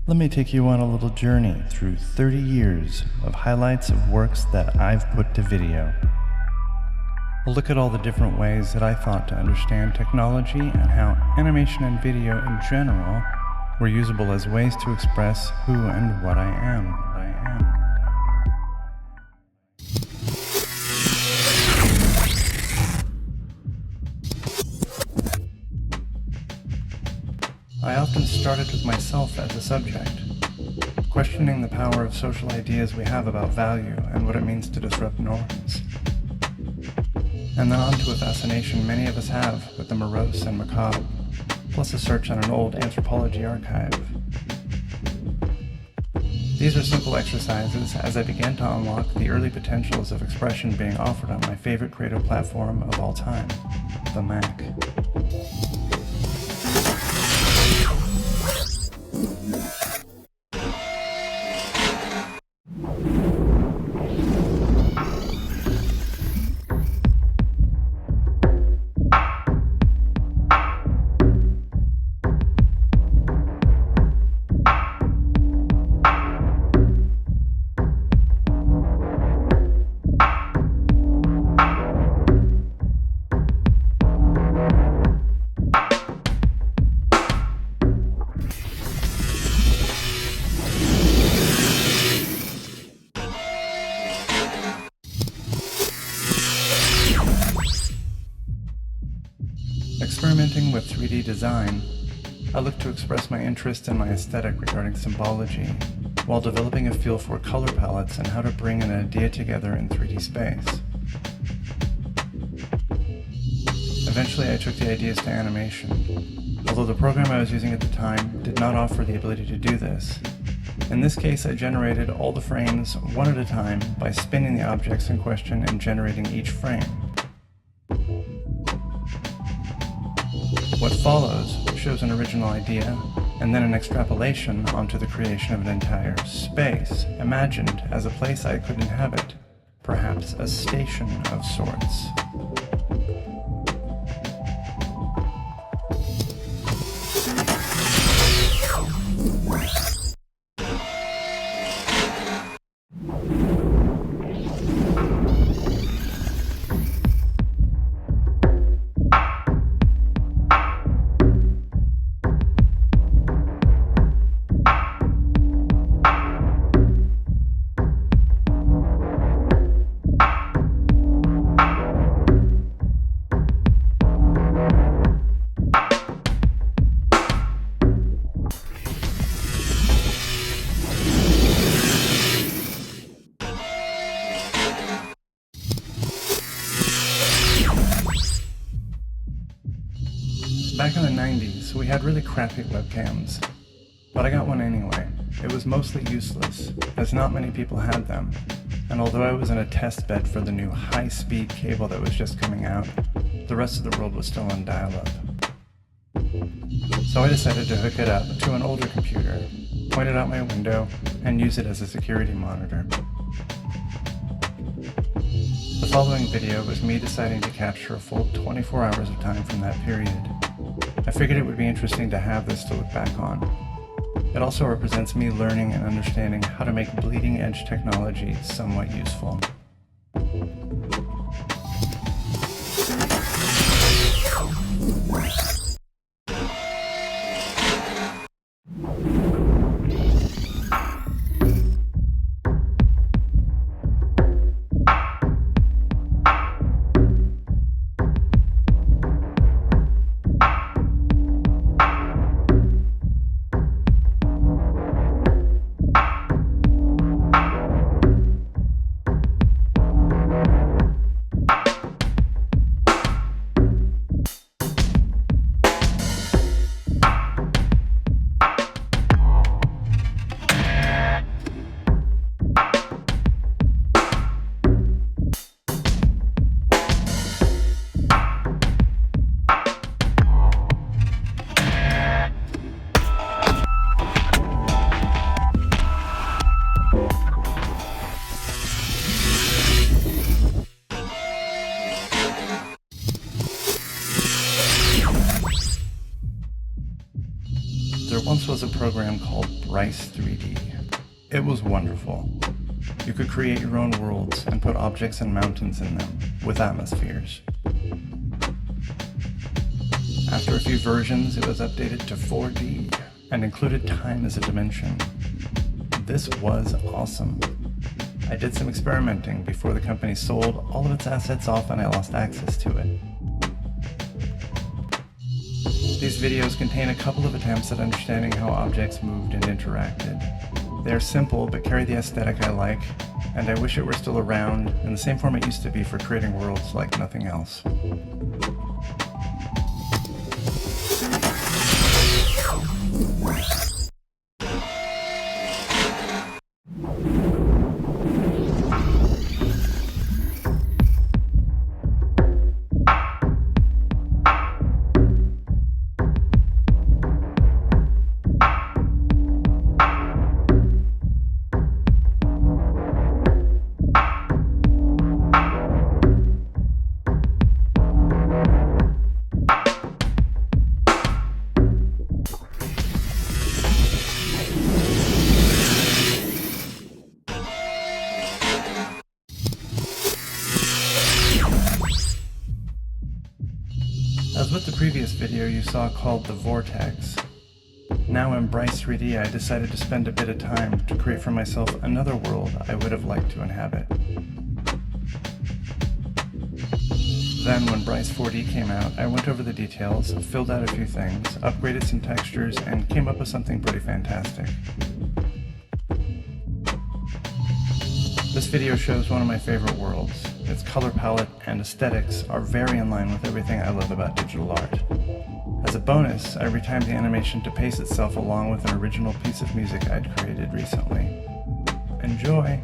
Let me take you on a little journey through 30 years of highlights of works that I've put to video. We'll look at all the different ways that I thought to understand technology and how animation and video in general were usable as ways to express who and what I am. I often started with myself as a subject, questioning the power of social ideas we have about value and what it means to disrupt norms. And then on to a fascination many of us have with the morose and macabre, plus a search on an old anthropology archive. These are simple exercises as I began to unlock the early potentials of expression being offered on my favorite creative platform of all time, the Mac. Experimenting with 3D design, I looked to express my interest in my aesthetic regarding symbology, while developing a feel for color palettes and how to bring an idea together in 3D space. Eventually I took the ideas to animation, although the program I was using at the time did not offer the ability to do this. In this case, I generated all the frames one at a time by spinning the objects in question and generating each frame. What follows shows an original idea, and then an extrapolation onto the creation of an entire space, imagined as a place I could inhabit, perhaps a station of sorts. Back in the 90s, we had really crappy webcams, but I got one anyway. It was mostly useless, as not many people had them, and although I was in a test bed for the new high-speed cable that was just coming out, the rest of the world was still on dial-up. So I decided to hook it up to an older computer, point it out my window, and use it as a security monitor. The following video was me deciding to capture a full 24 hours of time from that period. I figured it would be interesting to have this to look back on. It also represents me learning and understanding how to make bleeding-edge technology somewhat useful. There once was a program called Bryce 3D. It was wonderful. You could create your own worlds and put objects and mountains in them, with atmospheres. After a few versions, it was updated to 4D and included time as a dimension. This was awesome. I did some experimenting before the company sold all of its assets off and I lost access to it. These videos contain a couple of attempts at understanding how objects moved and interacted. They are simple but carry the aesthetic I like, and I wish it were still around in the same form it used to be for creating worlds like nothing else. As with the previous video you saw called the Vortex, now in Bryce 3D I decided to spend a bit of time to create for myself another world I would have liked to inhabit. Then when Bryce 4D came out, I went over the details, filled out a few things, upgraded some textures, and came up with something pretty fantastic. This video shows one of my favorite worlds. Its color palette and aesthetics are very in line with everything I love about digital art. As a bonus, I retimed the animation to pace itself along with an original piece of music I'd created recently. Enjoy!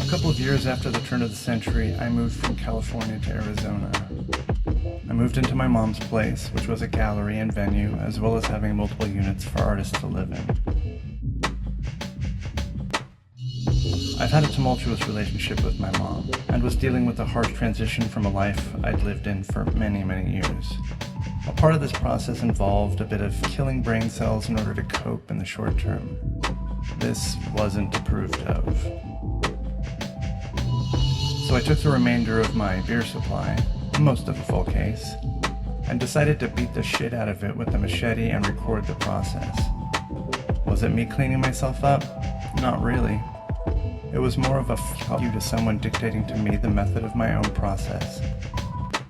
A couple of years after the turn of the century, I moved from California to Arizona. I moved into my mom's place, which was a gallery and venue, as well as having multiple units for artists to live in. I've had a tumultuous relationship with my mom, and was dealing with a harsh transition from a life I'd lived in for many, many years. A part of this process involved a bit of killing brain cells in order to cope in the short term. This wasn't approved of. So I took the remainder of my beer supply, most of a full case, and decided to beat the shit out of it with a machete and record the process. Was it me cleaning myself up? Not really. It was more of a fuck you to someone dictating to me the method of my own process.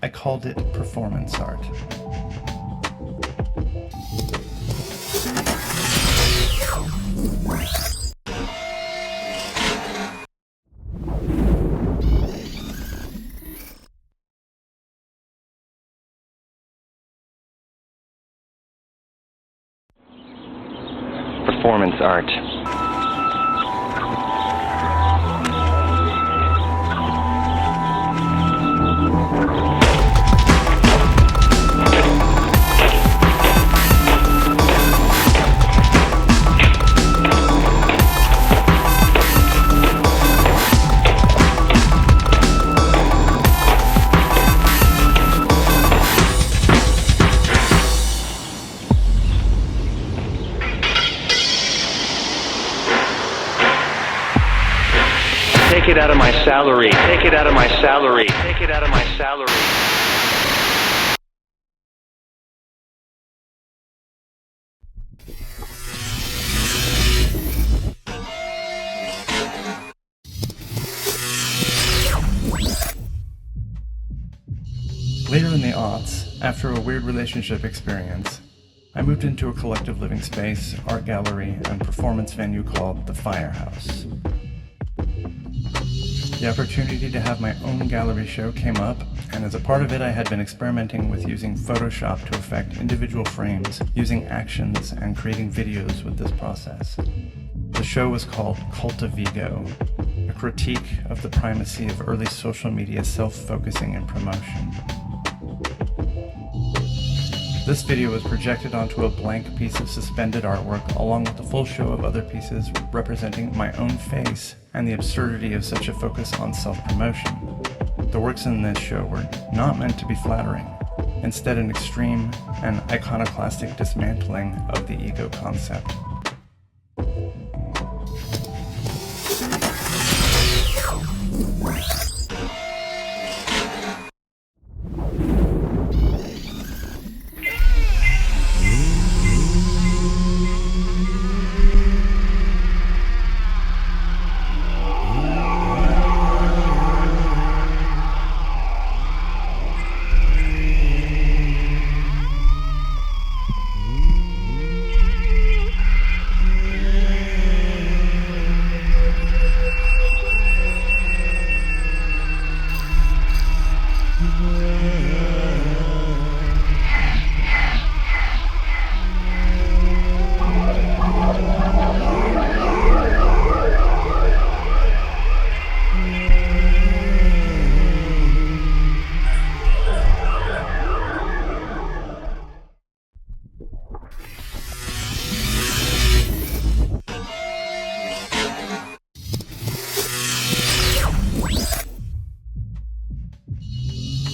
I called it performance art. Performance art. it out of my salary. Take it out of my salary. Take it out of my salary. Later in the aughts, after a weird relationship experience, I moved into a collective living space, art gallery, and performance venue called the Firehouse. The opportunity to have my own gallery show came up, and as a part of it I had been experimenting with using Photoshop to affect individual frames, using actions, and creating videos with this process. The show was called Cult of Ego, a critique of the primacy of early social media self-focusing and promotion. This video was projected onto a blank piece of suspended artwork along with a full show of other pieces representing my own face and the absurdity of such a focus on self-promotion. The works in this show were not meant to be flattering, instead an extreme and iconoclastic dismantling of the ego concept.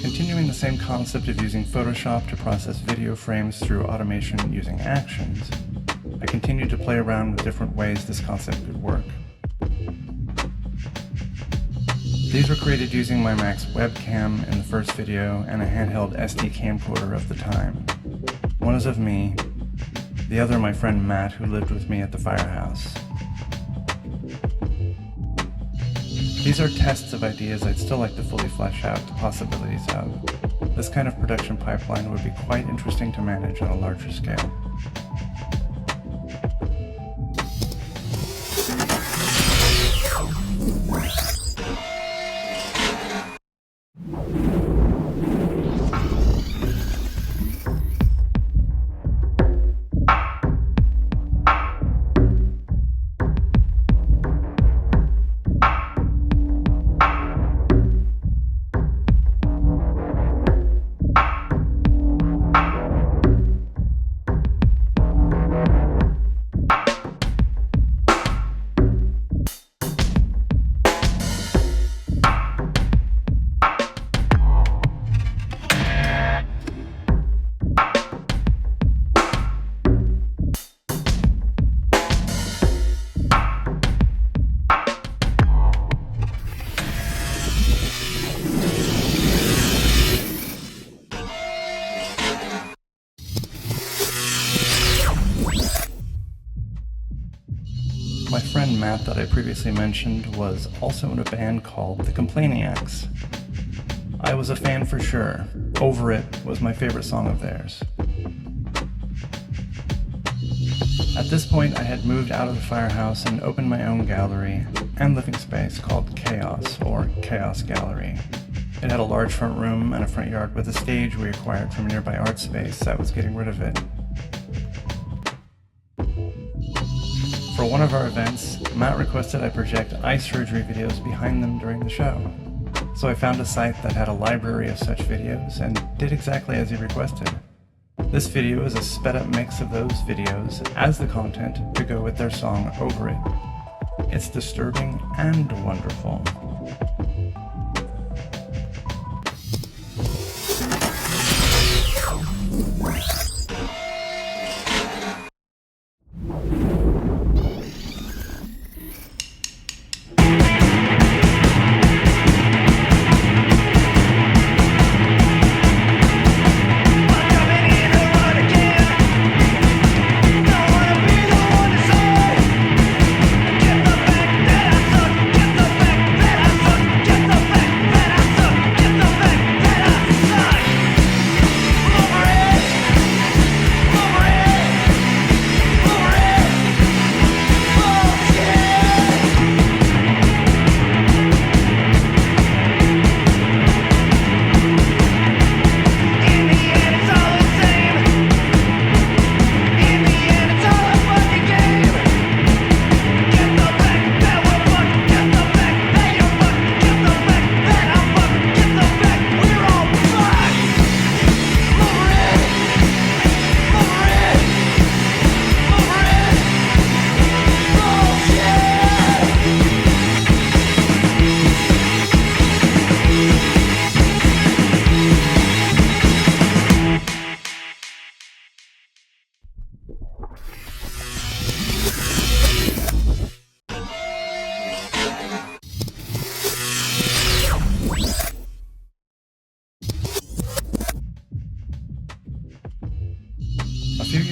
Continuing the same concept of using Photoshop to process video frames through automation using actions, I continued to play around with different ways this concept could work. These were created using my Mac's webcam in the first video and a handheld SD camcorder of the time. One is of me, the other my friend Matt, who lived with me at the Firehouse. These are tests of ideas I'd still like to fully flesh out the possibilities of. This kind of production pipeline would be quite interesting to manage on a larger scale. My friend Matt that I previously mentioned was also in a band called the Complainiacs. I was a fan for sure. Over It was my favorite song of theirs. At this point I had moved out of the Firehouse and opened my own gallery and living space called Chaos, or Chaos Gallery. It had a large front room and a front yard with a stage we acquired from a nearby art space that was getting rid of it. For one of our events, Matt requested I project eye surgery videos behind them during the show. So I found a site that had a library of such videos and did exactly as he requested. This video is a sped up mix of those videos as the content to go with their song Over It. It's disturbing and wonderful.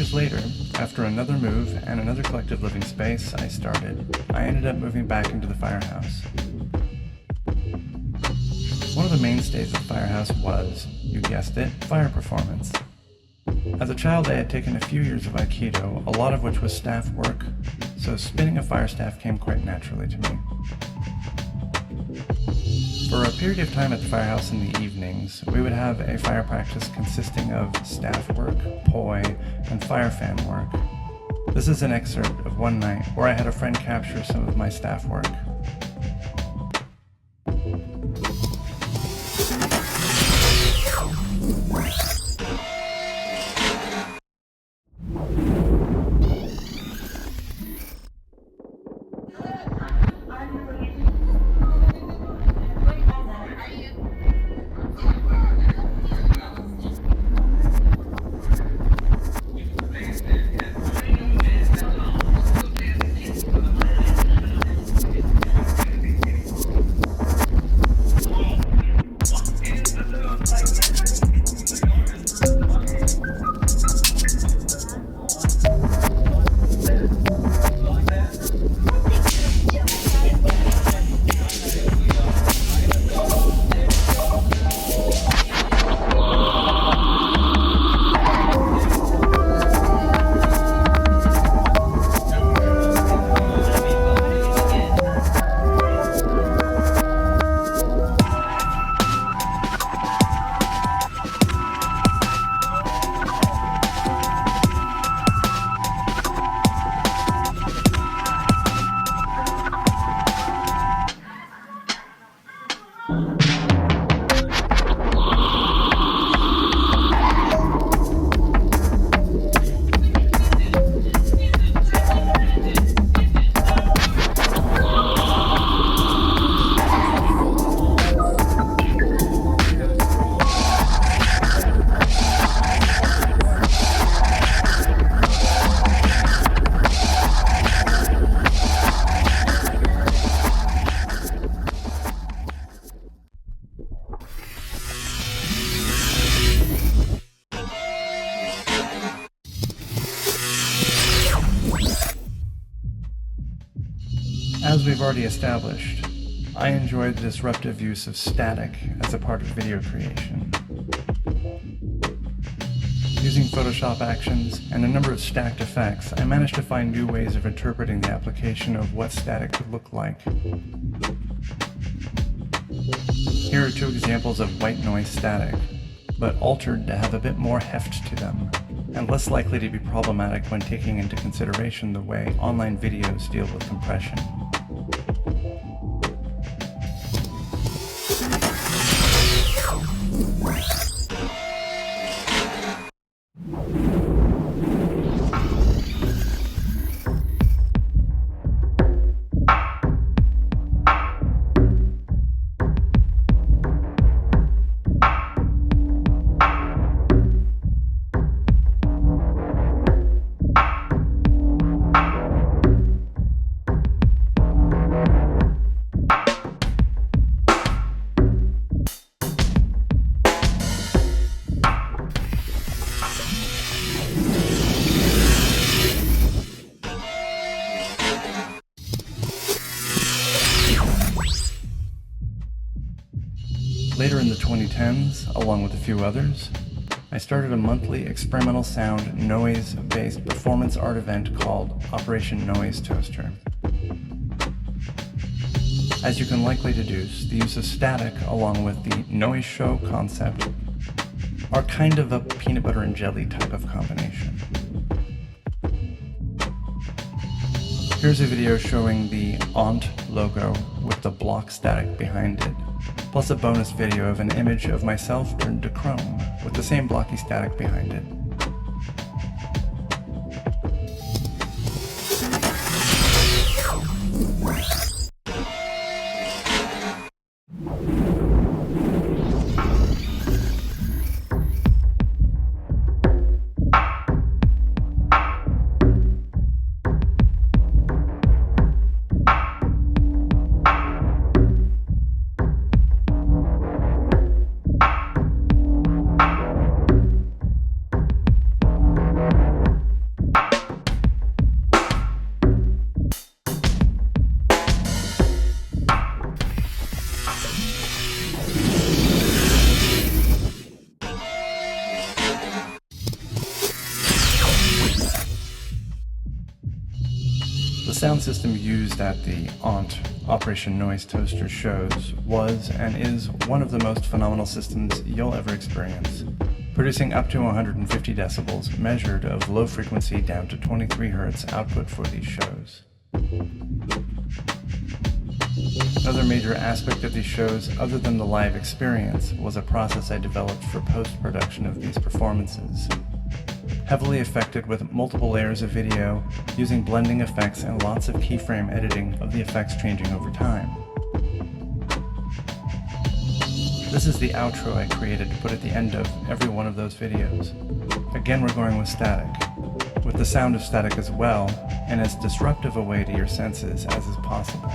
years later, after another move and another collective living space I ended up moving back into the Firehouse. One of the mainstays of Firehouse was, you guessed it, fire performance. As a child, I had taken a few years of Aikido, a lot of which was staff work, so spinning a Firestaff came quite naturally to me. For a period of time at the Firehouse in the evenings, we would have a fire practice consisting of staff work, poi, and fire fan work. This is an excerpt of one night where I had a friend capture some of my staff work. As we've already established, I enjoy the disruptive use of static as a part of video creation. Using Photoshop actions and a number of stacked effects, I managed to find new ways of interpreting the application of what static could look like. Here are two examples of white noise static, but altered to have a bit more heft to them, and less likely to be problematic when taking into consideration the way online videos deal with compression. Later in the 2010s, along with a few others, I started a monthly experimental sound noise-based performance art event called Operation Noise Toaster. As you can likely deduce, the use of static along with the noise show concept are kind of a peanut butter and jelly type of combination. Here's a video showing the ONT logo with the block static behind it, plus a bonus video of an image of myself turned to chrome with the same blocky static behind it. sound system used at the Operation Noise Toaster shows was and is one of the most phenomenal systems you'll ever experience, producing up to 150 decibels measured of low frequency down to 23 Hz output for these shows. Another major aspect of these shows, other than the live experience, was a process I developed for post-production of these performances. Heavily affected with multiple layers of video, using blending effects and lots of keyframe editing of the effects changing over time. This is the outro I created to put at the end of every one of those videos. Again, we're going with static, with the sound of static as well, and as disruptive a way to your senses as is possible.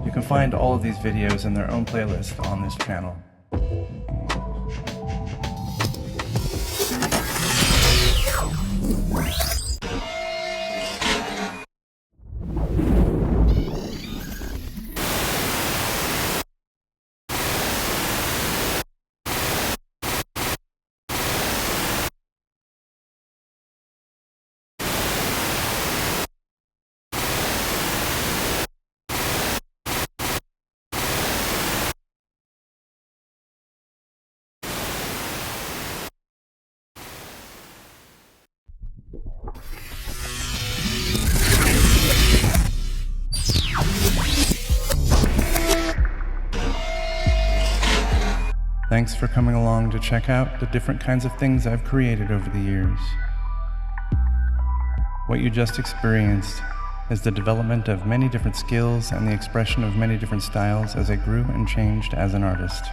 You can find all of these videos in their own playlist on this channel. Thanks for coming along to check out the different kinds of things I've created over the years. What you just experienced is the development of many different skills and the expression of many different styles as I grew and changed as an artist.